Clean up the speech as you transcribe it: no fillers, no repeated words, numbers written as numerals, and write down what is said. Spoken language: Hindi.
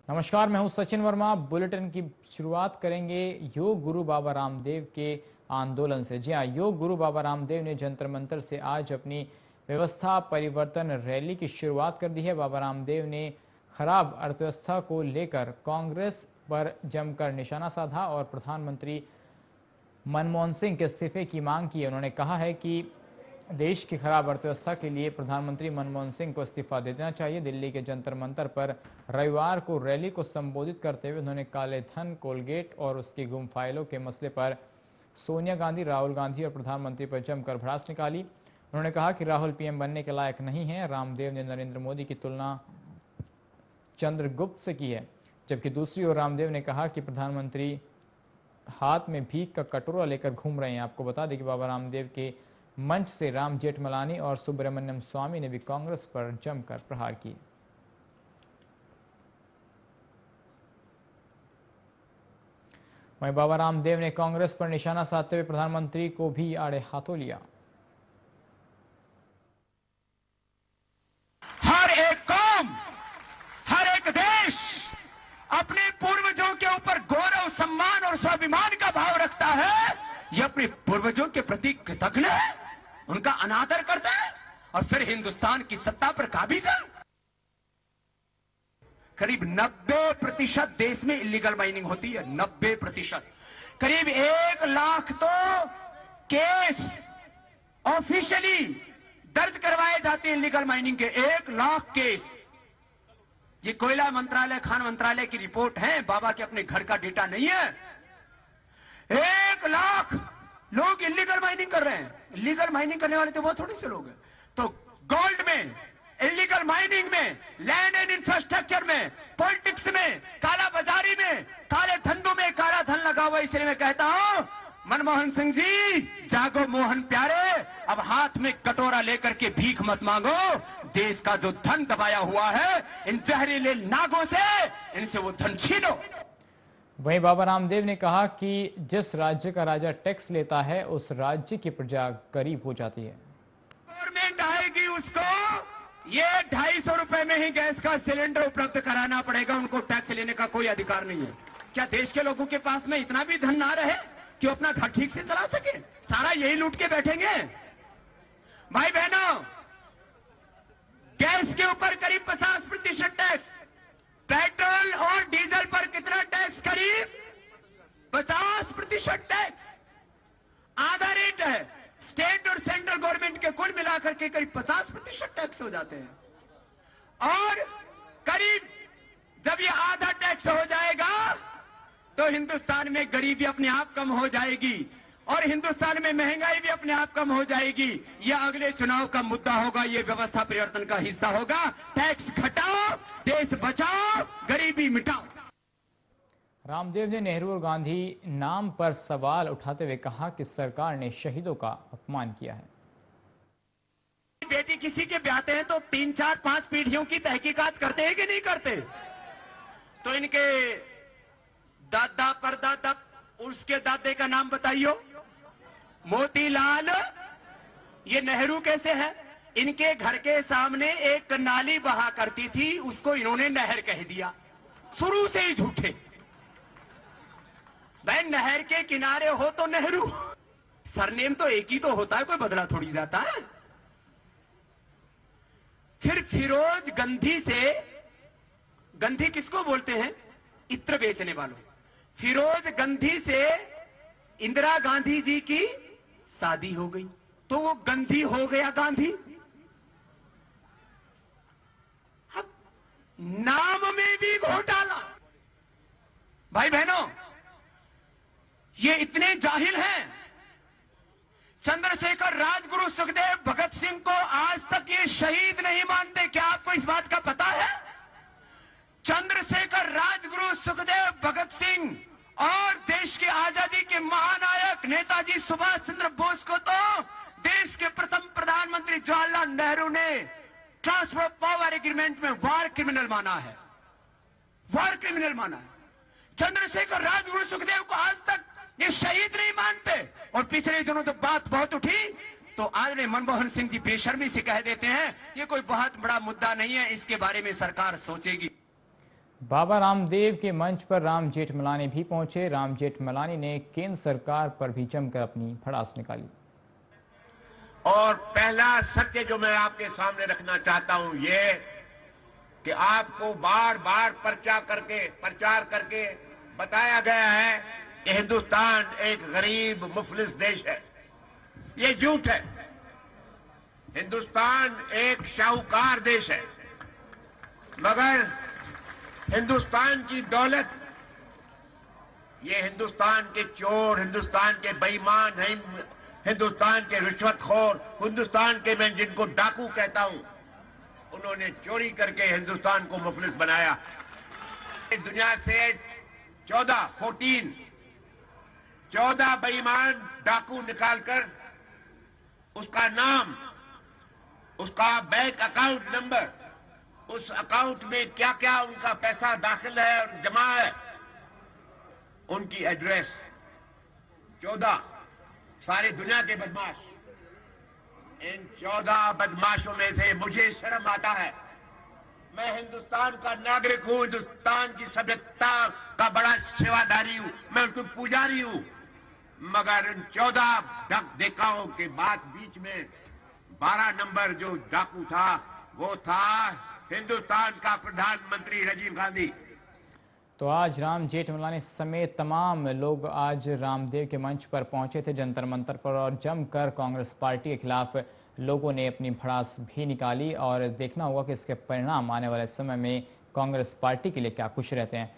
नमस्कार, मैं हूं सचिन वर्मा। बुलेटिन की शुरुआत करेंगे योग गुरु बाबा रामदेव के आंदोलन से। जी हां, योग गुरु बाबा रामदेव ने जंतर मंतर से आज अपनी व्यवस्था परिवर्तन रैली की शुरुआत कर दी है। बाबा रामदेव ने खराब अर्थव्यवस्था को लेकर कांग्रेस पर जमकर निशाना साधा और प्रधानमंत्री मनमोहन सिंह के इस्तीफे की मांग की। उन्होंने कहा है कि देश की खराब अर्थव्यवस्था के लिए प्रधानमंत्री मनमोहन सिंह को इस्तीफा दे देना चाहिए। दिल्ली के जंतर मंतर पर रविवार को रैली को संबोधित करते हुए उन्होंने काले धन, कोलगेट और उसकी गुम फाइलों के मसले पर सोनिया गांधी, राहुल गांधी और प्रधानमंत्री पर जमकर भड़ास निकाली। उन्होंने कहा कि राहुल पीएम बनने के लायक नहीं है। रामदेव ने नरेंद्र मोदी की तुलना चंद्रगुप्त से की है, जबकि दूसरी ओर रामदेव ने कहा कि प्रधानमंत्री हाथ में भीख का कटोरा लेकर घूम रहे हैं। आपको बता दें कि बाबा रामदेव के मंच से राम जेठमलानी और सुब्रमण्यम स्वामी ने भी कांग्रेस पर जमकर प्रहार किए। वहीं बाबा रामदेव ने कांग्रेस पर निशाना साधते हुए प्रधानमंत्री को भी आड़े हाथों लिया। हर एक कौम, हर एक देश अपने पूर्वजों के ऊपर गौरव, सम्मान और स्वाभिमान का भाव रखता है। ये अपने पूर्वजों के प्रति कृतज्ञ है, उनका अनादर करता है और फिर हिंदुस्तान की सत्ता पर काबिज है। करीब 90% देश में इलीगल माइनिंग होती है। 90%। करीब 1 लाख तो केस ऑफिशियली दर्ज करवाए जाते हैं इलीगल माइनिंग के। 1 लाख केस। ये कोयला मंत्रालय, खान मंत्रालय की रिपोर्ट है, बाबा के अपने घर का डेटा नहीं है। 1 लाख लोग इलीगल माइनिंग कर रहे हैं। इलीगल माइनिंग करने वाले तो बहुत थोड़े से लोग हैं। तो गोल्ड में, इलीगल माइनिंग में, लैंड एंड इंफ्रास्ट्रक्चर में, पॉलिटिक्स में, काला बाजारी में, काले धंधों में काला धन लगा हुआ। इसलिए मैं कहता हूं, मनमोहन सिंह जी जागो मोहन प्यारे, अब हाथ में कटोरा लेकर के भीख मत मांगो। देश का जो धन दबाया हुआ है इन जहरीले नागों से, इनसे वो धन छीनो। वहीं बाबा रामदेव ने कहा कि जिस राज्य का राजा टैक्स लेता है उस राज्य की प्रजा गरीब हो जाती है। गवर्नमेंट आएगी, उसको ये 250 रुपए में ही गैस का सिलेंडर उपलब्ध कराना पड़ेगा। उनको टैक्स लेने का कोई अधिकार नहीं है। क्या देश के लोगों के पास में इतना भी धन ना रहे कि अपना घर ठीक से चला सके? सारा यही लूट के बैठेंगे। भाई बहनों, गैस के ऊपर करीब 50% टैक्स, पेट्रोल और डीजल पर कितना टैक्स? करीब 50% टैक्स। आधा रेट है। स्टेट और सेंट्रल गवर्नमेंट के कुल मिलाकर के करीब 50% टैक्स हो जाते हैं। और करीब जब ये आधा टैक्स हो जाएगा तो हिंदुस्तान में गरीबी अपने आप कम हो जाएगी और हिंदुस्तान में महंगाई भी अपने आप कम हो जाएगी। यह अगले चुनाव का मुद्दा होगा। यह व्यवस्था परिवर्तन का हिस्सा होगा। टैक्स घटाओ, देश बचाओ, गरीबी मिटाओ। रामदेव ने नेहरू और गांधी नाम पर सवाल उठाते हुए कहा कि सरकार ने शहीदों का अपमान किया है। बेटी किसी के ब्याहते हैं तो 3, 4, 5 पीढ़ियों की तहकीकात करते हैं कि नहीं करते? तो इनके दादा परदादा, उसके दादे का नाम बताइयो। मोतीलाल, ये नेहरू कैसे है? इनके घर के सामने एक नाली बहा करती थी, उसको इन्होंने नहर कह दिया। शुरू से ही झूठे। भाई नहर के किनारे हो तो नेहरू, सरनेम तो एक ही तो होता है, कोई बदला थोड़ी जाता है। फिर फिरोज गंधी से, गंधी किसको बोलते हैं? इत्र बेचने वालों। फिरोज गंधी से इंदिरा गांधी जी की शादी हो गई तो वो गंधी हो गया गांधी। अब नाम में भी घोटाला। भाई बहनों, ये इतने जाहिल हैं। चंद्रशेखर, राजगुरु, सुखदेव, भगत सिंह को आज तक ये शहीद नहीं मानते। क्या आपको इस बात का पता है? चंद्रशेखर, राजगुरु, सुखदेव, भगत सिंह और देश की आजादी के महानायक नेताजी सुभाष चंद्र बोस को तो देश के प्रथम प्रधानमंत्री जवाहरलाल नेहरू ने ट्रांसफर ऑफ पावर एग्रीमेंट में वार क्रिमिनल माना है। वार क्रिमिनल माना है। चंद्रशेखर, राजगुरु, सुखदेव को आज तक ये शहीद नहीं मानते। और पिछले दिनों तो बात बहुत उठी तो आज मनमोहन सिंह जी बेशर्मी से कह देते हैं ये कोई बहुत बड़ा मुद्दा नहीं है, इसके बारे में सरकार सोचेगी। बाबा रामदेव के मंच पर राम जेठमलानी भी पहुंचे। राम जेठमलानी ने केंद्र सरकार पर भी जमकर अपनी भड़ास निकाली। और पहला सत्य जो मैं आपके सामने रखना चाहता हूं ये कि आपको बार बार प्रचार करके बताया गया है कि हिंदुस्तान एक गरीब मुफलिस देश है। ये झूठ है। हिंदुस्तान एक शाहूकार देश है, मगर हिंदुस्तान की दौलत ये हिंदुस्तान के चोर, हिंदुस्तान के बेईमान, हिंदुस्तान के रिश्वतखोर, हिंदुस्तान के मैं जिनको डाकू कहता हूं, उन्होंने चोरी करके हिंदुस्तान को मुफलिस बनाया। दुनिया से 14 बेईमान डाकू निकालकर उसका नाम, उसका बैंक अकाउंट नंबर, उस अकाउंट में क्या क्या उनका पैसा दाखिल है और जमा है, उनकी एड्रेस, 14 सारी दुनिया के बदमाश। इन 14 बदमाशों में से मुझे शर्म आता है। मैं हिंदुस्तान का नागरिक हूं, हिंदुस्तान की सभ्यता का बड़ा सेवादारी हूं, मैं उसको पुजारी हूं, मगर इन 14 देखाओं के बाद बीच में 12 नंबर जो डाकू था वो था हिंदुस्तान का प्रधानमंत्री राजीव गांधी। तो आज राम जेठमलानी समेत तमाम लोग आज रामदेव के मंच पर पहुंचे थे, जंतर मंतर पर, और जमकर कांग्रेस पार्टी के खिलाफ लोगों ने अपनी भड़ास भी निकाली। और देखना होगा कि इसके परिणाम आने वाले समय में कांग्रेस पार्टी के लिए क्या कुछ रहते हैं।